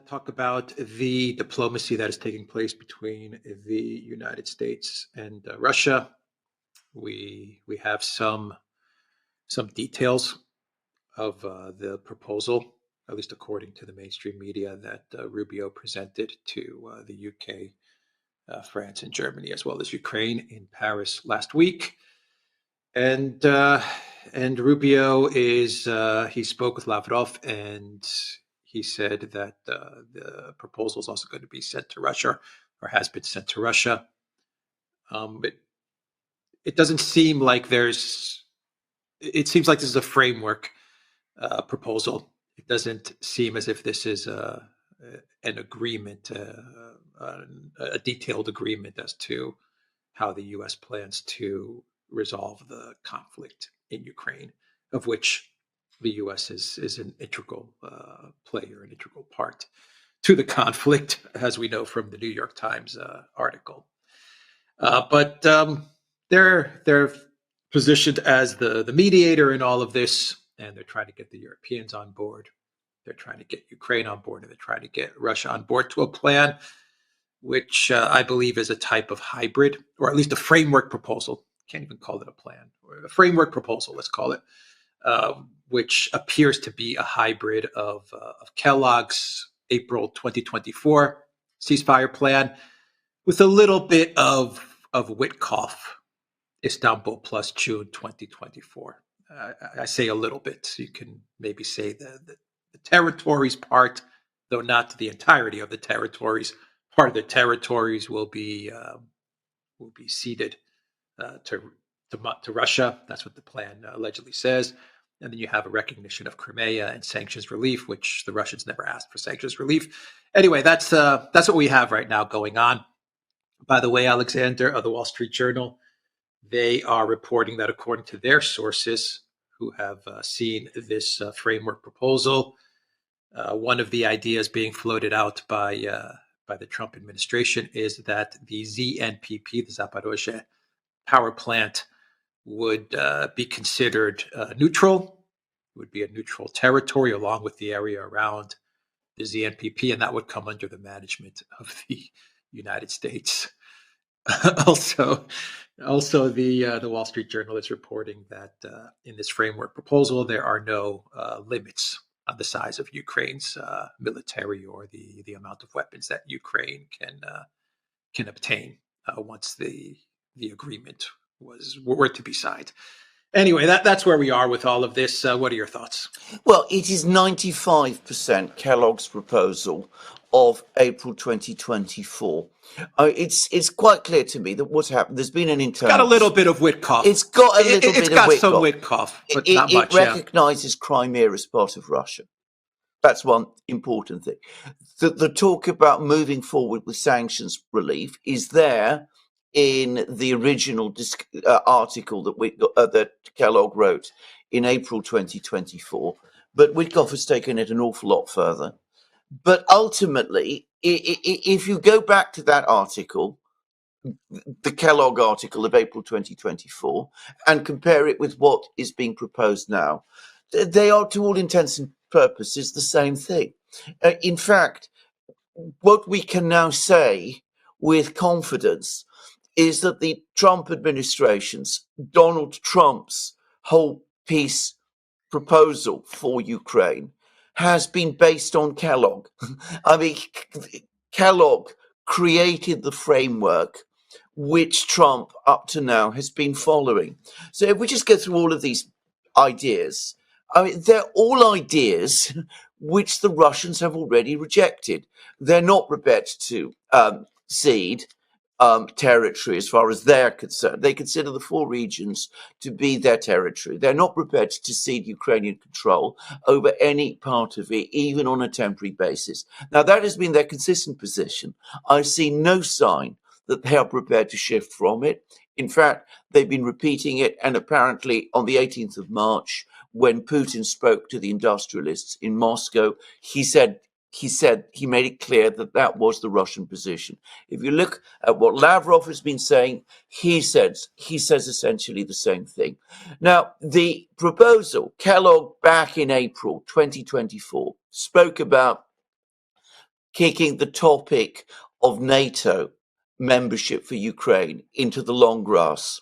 Talk about the diplomacy that is taking place between the United States and Russia. We have some details of the proposal, at least according to the mainstream media, that Rubio presented to the UK, France, and Germany, as well as Ukraine in Paris last week. And Rubio he spoke with Lavrov, and he said that the proposal is also going to be sent to Russia, or has been sent to Russia. It doesn't seem like it seems like this is a framework proposal. It doesn't seem as if this is an agreement, a detailed agreement as to how the U.S. plans to resolve the conflict in Ukraine, of which the U.S. is an integral player, an integral part to the conflict, as we know from the New York Times article. But they're positioned as the mediator in all of this, and they're trying to get the Europeans on board. They're trying to get Ukraine on board, and they're trying to get Russia on board to a plan, which I believe is a type of hybrid, or at least a framework proposal. Can't even call it a plan, or a framework proposal, let's call it, which appears to be a hybrid of Kellogg's April 2024 ceasefire plan with a little bit of Witkoff, Istanbul plus June 2024. I say a little bit. So you can maybe say the territories part, though not the entirety of the territories. Part of the territories will be ceded to Russia. That's what the plan allegedly says. And then you have a recognition of Crimea and sanctions relief, which the Russians never asked for sanctions relief. Anyway, that's what we have right now going on. By the way, Alexander of the Wall Street Journal, they are reporting that according to their sources who have seen this framework proposal, one of the ideas being floated out by the Trump administration is that the ZNPP, the Zaporozhye power plant, would be considered neutral, would be a neutral territory along with the area around the ZNPP, and that would come under the management of the United States. Also, the Wall Street Journal is reporting that in this framework proposal, there are no limits on the size of Ukraine's military or the amount of weapons that Ukraine can obtain once the agreement were to be signed. Anyway, that's where we are with all of this. What are your thoughts? Well, it is 95% Kellogg's proposal of April 2024. It's quite clear to me that what's happened, there's been an internal... Got a little bit of Witkoff. It's got a little bit of Witkoff. It's got some Witkoff, but not much. It recognises Crimea as part of Russia. That's one important thing. The talk about moving forward with sanctions relief is there in the original article that Kellogg wrote in April 2024, but Witkoff has taken it an awful lot further. But ultimately, if you go back to that article, the Kellogg article of April 2024, and compare it with what is being proposed now, they are, to all intents and purposes, the same thing. In fact, what we can now say with confidence is that the Trump administration's, Donald Trump's whole peace proposal for Ukraine has been based on Kellogg. I mean, Kellogg created the framework which Trump up to now has been following. So if we just go through all of these ideas, I mean, they're all ideas which the Russians have already rejected. They're not prepared to cede territory as far as they're concerned. They consider the four regions to be their territory. They're not prepared to cede Ukrainian control over any part of it, even on a temporary basis. Now, that has been their consistent position. I see no sign that they are prepared to shift from it. In fact, they've been repeating it, and apparently on the 18th of March, when Putin spoke to the industrialists in Moscow, he made it clear that was the Russian position. If you look at what Lavrov has been saying, he says essentially the same thing. Now, the proposal, Kellogg back in April 2024 spoke about kicking the topic of NATO membership for Ukraine into the long grass,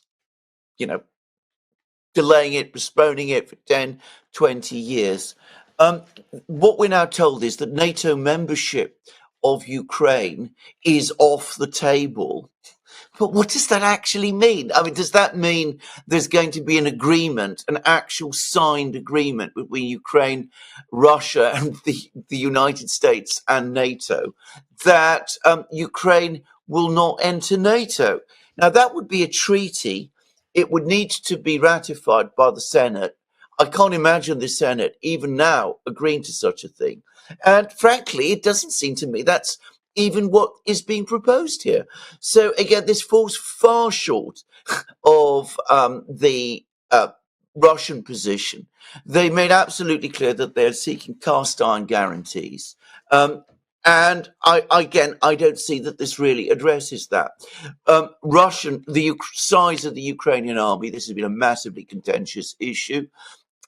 you know, delaying it, postponing it for 10, 20 years. What we're now told is that NATO membership of Ukraine is off the table. But what does that actually mean? I mean, does that mean there's going to be an agreement, an actual signed agreement between Ukraine, Russia, and the United States and NATO that Ukraine will not enter NATO? Now, that would be a treaty. It would need to be ratified by the Senate. I can't imagine the Senate, even now, agreeing to such a thing. And frankly, it doesn't seem to me that's even what is being proposed here. So again, this falls far short of the Russian position. They made absolutely clear that they're seeking cast iron guarantees. And I don't see that this really addresses that. The size of the Ukrainian army, this has been a massively contentious issue.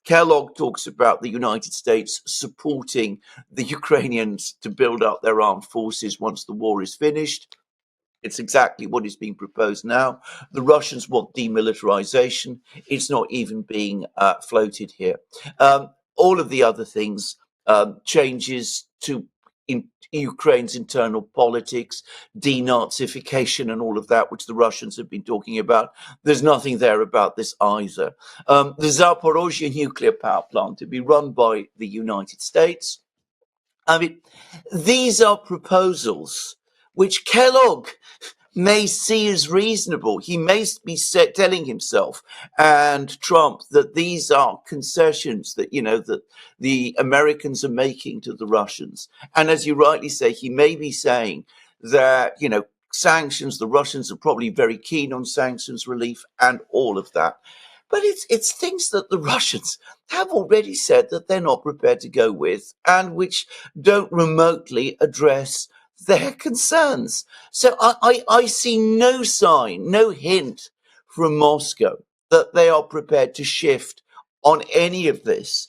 Kellogg talks about the United States supporting the Ukrainians to build up their armed forces once the war is finished. It's exactly what is being proposed now. The Russians want demilitarization. It's not even being floated here. All of the other things, changes to Ukraine's internal politics, denazification and all of that, which the Russians have been talking about. There's nothing there about this either. The Zaporozhye nuclear power plant to be run by the United States. I mean, these are proposals which Kellogg may see as reasonable. He may be telling himself and Trump that these are concessions that, that the Americans are making to the Russians. And as you rightly say, he may be saying that, sanctions, the Russians are probably very keen on sanctions relief and all of that. But it's things that the Russians have already said that they're not prepared to go with and which don't remotely address their concerns. So I see no sign, no hint from Moscow that they are prepared to shift on any of this.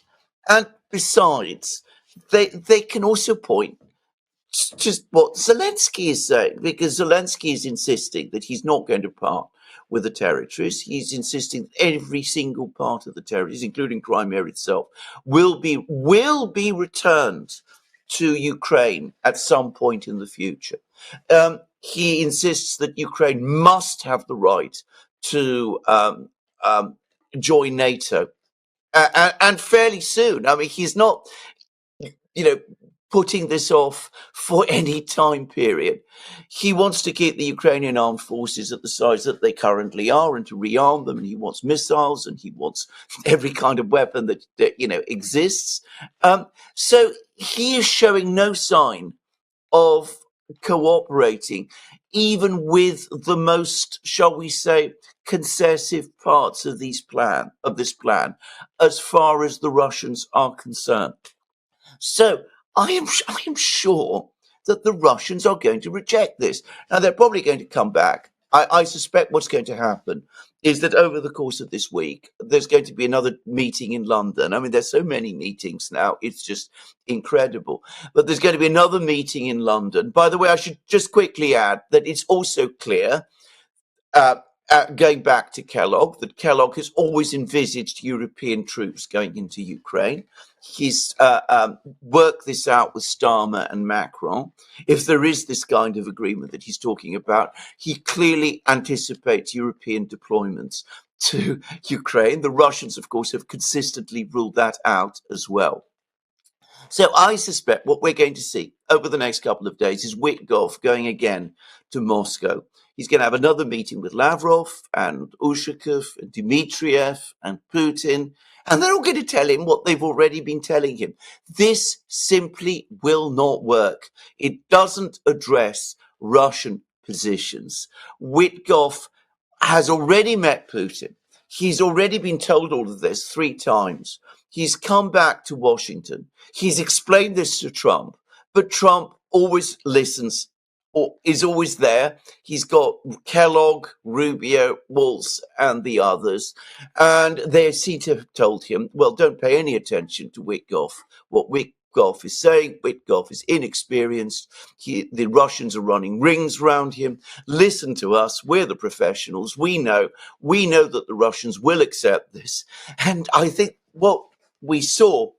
And besides, they can also point just what Zelensky is saying, because Zelensky is insisting that he's not going to part with the territories. He's insisting that every single part of the territories, including Crimea itself, will be returned to Ukraine at some point in the future. He insists that Ukraine must have the right to join NATO, and fairly soon. I mean, he's not, putting this off for any time period. He wants to keep the Ukrainian armed forces at the size that they currently are and to rearm them. And he wants missiles and he wants every kind of weapon that exists. So he is showing no sign of cooperating, even with the most, shall we say, concessive parts of this plan, as far as the Russians are concerned. So I am sure that the Russians are going to reject this. Now, they're probably going to come back. I suspect what's going to happen is that over the course of this week, there's going to be another meeting in London. I mean, there's so many meetings now. It's just incredible. But there's going to be another meeting in London. By the way, I should just quickly add that it's also clear, going back to Kellogg, that Kellogg has always envisaged European troops going into Ukraine. He's worked this out with Starmer and Macron. If there is this kind of agreement that he's talking about, he clearly anticipates European deployments to Ukraine. The Russians, of course, have consistently ruled that out as well. So I suspect what we're going to see over the next couple of days is Witkoff going again to Moscow. He's going to have another meeting with Lavrov and Ushakov and Dmitriev and Putin, and they're all going to tell him what they've already been telling him. This simply will not work. It doesn't address Russian positions. Witkoff has already met Putin. He's already been told all of this 3 times. He's come back to Washington. He's explained this to Trump, but Trump always listens or is always there. He's got Kellogg, Rubio, Waltz, and the others. And they seem to have told him, well, don't pay any attention to Witkoff. What Witkoff is saying. Witkoff is inexperienced. The Russians are running rings round him. Listen to us. We're the professionals. We know that the Russians will accept this. And I think what we saw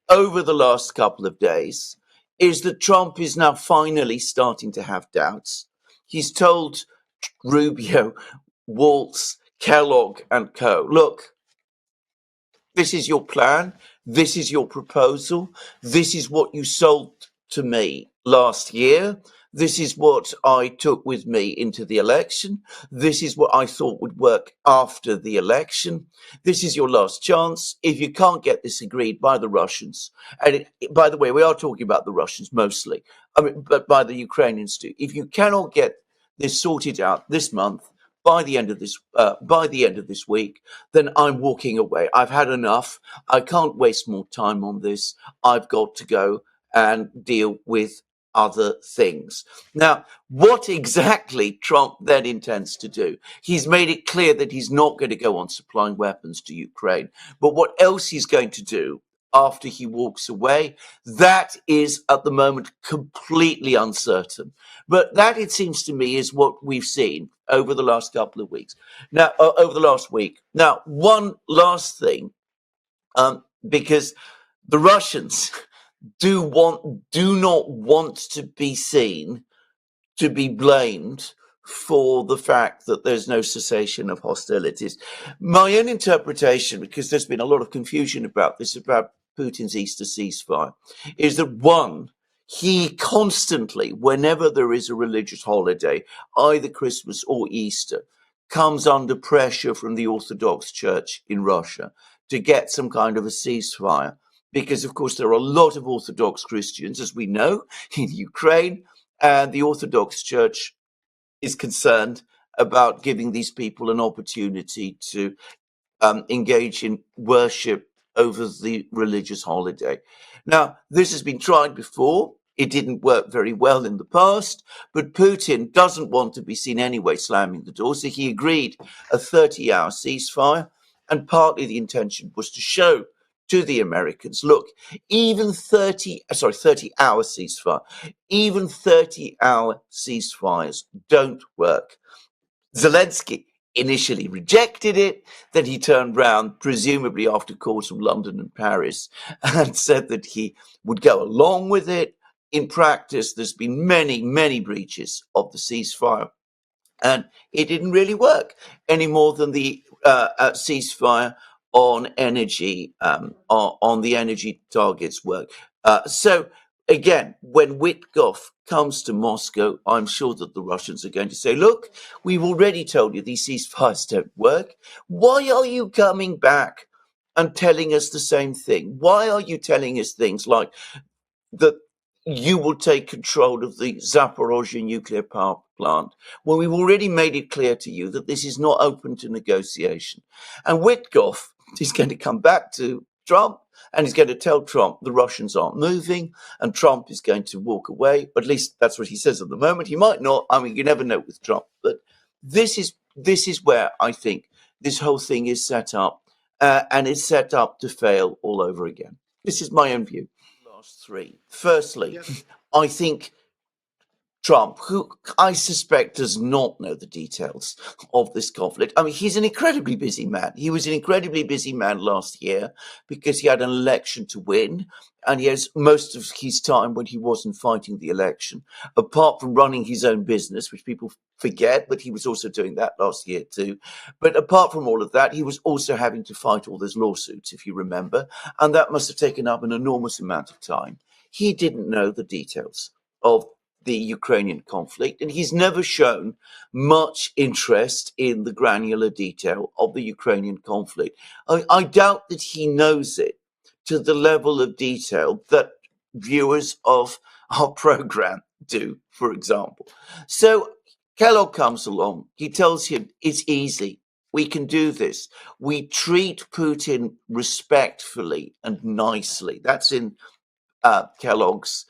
over the last couple of days is that Trump is now finally starting to have doubts. He's told Rubio, Waltz, Kellogg and co, look, this is your plan. This is your proposal. This is what you sold to me last year. This is what I took with me into the election. This is what I thought would work after the election. This is your last chance. If you can't get this agreed by the Russians, and by the way, we are talking about the Russians mostly, but by the Ukrainians too. If you cannot get this sorted out this month, by the end of this week, then I'm walking away. I've had enough. I can't waste more time on this. I've got to go and deal with other things. Now, what exactly Trump then intends to do? He's made it clear that he's not going to go on supplying weapons to Ukraine. But what else he's going to do after he walks away, that is at the moment completely uncertain. But that, it seems to me, is what we've seen over the last couple of weeks. Now, over the last week. Now, one last thing, because the Russians do not want to be seen to be blamed for the fact that there's no cessation of hostilities. My own interpretation, because there's been a lot of confusion about this, about Putin's Easter ceasefire, is that one, he constantly, whenever there is a religious holiday, either Christmas or Easter, comes under pressure from the Orthodox Church in Russia to get some kind of a ceasefire. Because, of course, there are a lot of Orthodox Christians, as we know, in Ukraine, and the Orthodox Church is concerned about giving these people an opportunity to engage in worship over the religious holiday. Now, this has been tried before. It didn't work very well in the past, but Putin doesn't want to be seen anyway slamming the door, so he agreed a 30-hour ceasefire, and partly the intention was to show to the Americans, look, even 30-hour ceasefire, even 30-hour ceasefires don't work. Zelensky initially rejected it, then he turned round, presumably after calls from London and Paris, and said that he would go along with it. In practice, there's been many, many breaches of the ceasefire, and it didn't really work any more than the ceasefire on energy, on the energy targets work. So again, when Witkoff comes to Moscow, I'm sure that the Russians are going to say, look, we've already told you these ceasefires don't work. Why are you coming back and telling us the same thing? Why are you telling us things like that you will take control of the Zaporozhye nuclear power plant? Well, we've already made it clear to you that this is not open to negotiation. And Witkoff is going to come back to Trump and he's going to tell Trump the Russians aren't moving, and Trump is going to walk away. At least that's what he says at the moment. He might not. I mean, you never know with Trump. But this is where I think this whole thing is set up, and it's set up to fail all over again. This is my own view. Last three. Firstly, I think Trump, who I suspect does not know the details of this conflict. I mean, he's an incredibly busy man. He was an incredibly busy man last year because he had an election to win, and he has most of his time when he wasn't fighting the election, apart from running his own business, which people forget, but he was also doing that last year too. But apart from all of that, he was also having to fight all those lawsuits, if you remember, and that must have taken up an enormous amount of time. He didn't know the details of the Ukrainian conflict, and he's never shown much interest in the granular detail of the Ukrainian conflict. I doubt that he knows it to the level of detail that viewers of our program do, for example. So Kellogg comes along, he tells him it's easy. We can do this. We treat Putin respectfully and nicely. That's in Kellogg's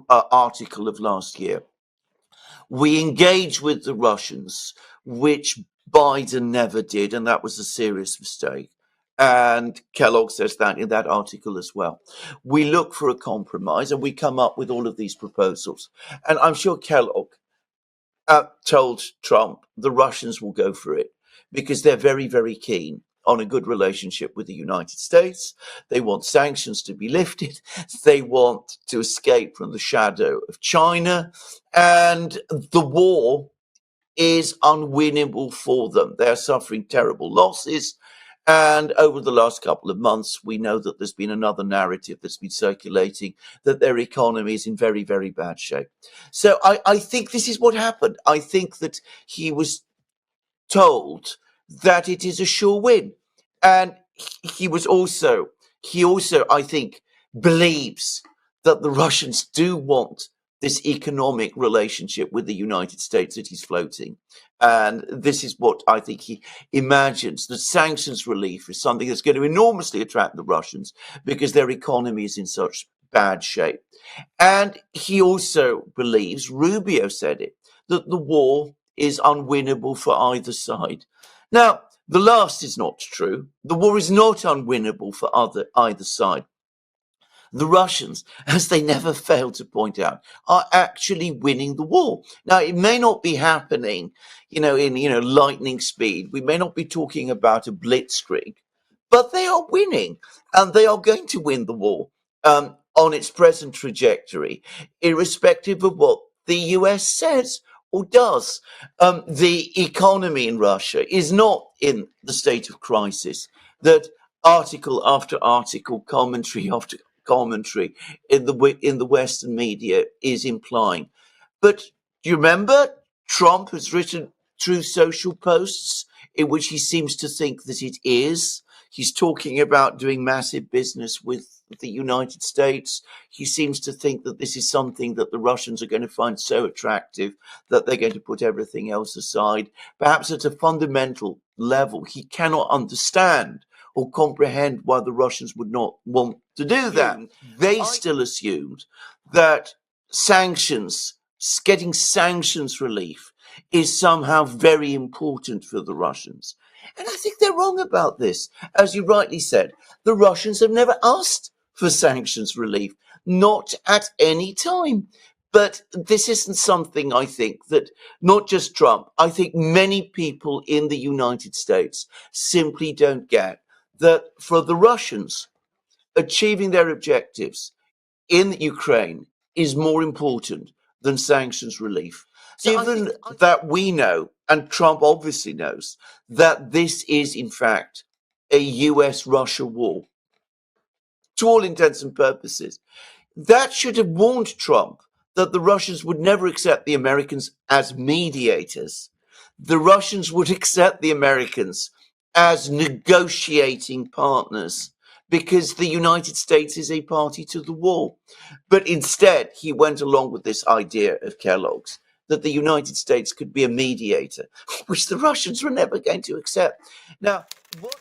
article of last year. We engage with the Russians, which Biden never did, and that was a serious mistake. And Kellogg says that in that article as well. We look for a compromise and we come up with all of these proposals. And I'm sure Kellogg told Trump the Russians will go for it because they're very, very keen on a good relationship with the United States. They want sanctions to be lifted. They want to escape from the shadow of China. And the war is unwinnable for them. They're suffering terrible losses. And over the last couple of months, we know that there's been another narrative that's been circulating that their economy is in very, very bad shape. So I think this is what happened. I think that he was told that it is a sure win. And he also, I think, believes that the Russians do want this economic relationship with the United States that he's floating. And this is what I think he imagines, that sanctions relief is something that's going to enormously attract the Russians because their economy is in such bad shape. And he also believes, Rubio said it, that the war is unwinnable for either side. Now, the last is not true. The war is not unwinnable for either side. The Russians, as they never fail to point out, are actually winning the war. Now, it may not be happening, in lightning speed. We may not be talking about a blitzkrieg, but they are winning, and they are going to win the war on its present trajectory, irrespective of what the US says or does. The economy in Russia is not in the state of crisis that article after article, commentary after commentary in the Western media is implying. But do you remember Trump has written through social posts in which he seems to think that it is. He's talking about doing massive business with the United States. He seems to think that this is something that the Russians are going to find so attractive that they're going to put everything else aside. Perhaps at a fundamental level, he cannot understand or comprehend why the Russians would not want to do that. They still assumed that getting sanctions relief is somehow very important for the Russians. And I think they're wrong about this. As you rightly said, the Russians have never asked for sanctions relief, not at any time. But this isn't something, I think, that not just Trump, I think many people in the United States simply don't get, that for the Russians, achieving their objectives in Ukraine is more important than sanctions relief. Given that we know, and Trump obviously knows, that this is in fact a US-Russia war, to all intents and purposes, that should have warned Trump that the Russians would never accept the Americans as mediators. The Russians would accept the Americans as negotiating partners because the United States is a party to the war. But instead, he went along with this idea of Kellogg's that the United States could be a mediator, which the Russians were never going to accept. Now, what